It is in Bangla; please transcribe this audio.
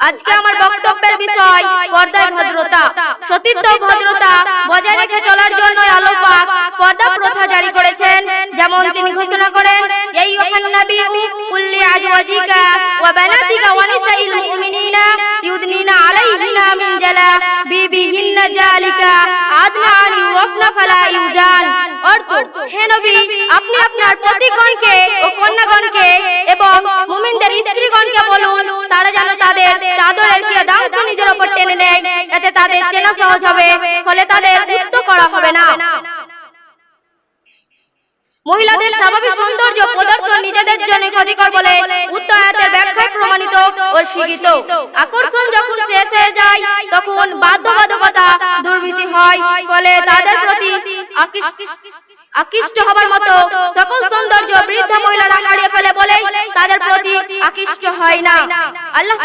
আজকে আমার বক্তব্যের বিষয় পর্দায় ভদ্রতা। সতীত্ব ভদ্রতা বজায় রেখে চলার জন্য আল্লাহ পাক পর্দা প্রথা জারি করেছেন। যেমন তিনি ঘোষণা করেন, ইয়া আইয়ুহান নাবিয়্যু কুল লিআজওয়াজিকা ওয়া বানাতিকা ওয়া নিসাইল মুমিনিনা ইউদনিনা আলাইহিন্না মিন জালাবিবিহিন্না যালিকা আদনা আন ইউরাফনা ফালা ইউজান। অর্থ, হে নবী, আপনি আপনার পতিগণকে ও কন্যাগণকে এবং মুমিনদের স্ত্রীগণকে বলুন তারা যেন তাদের চাদরের কিয়দাংশ নিজের উপর টেনে নেয়, এতে তাদের চেনা সহজ হবে, ফলে তাদের উক্ত করা হবে না। মহিলাদের স্বাভাবিক সৌন্দর্য প্রদর্শন নিজেদের জন্য ক্ষতিকর বলে উক্ত আয়াতের ব্যাখ্যায় প্রমাণিত ও স্বীকৃত। আকর্ষণ যখন শেষ হয়ে যায় তখন বাধ্যবাধকতা দুর্বৃত্তি হয়, ফলে তাদের প্রতি আকৃষ্ট হবার মতো সকল সৌন্দর্য বৃদ্ধা মহিলারা হারিয়ে ফেলে বলে তাদের প্রতি আকৃষ্ট হয় না। আল্লাহ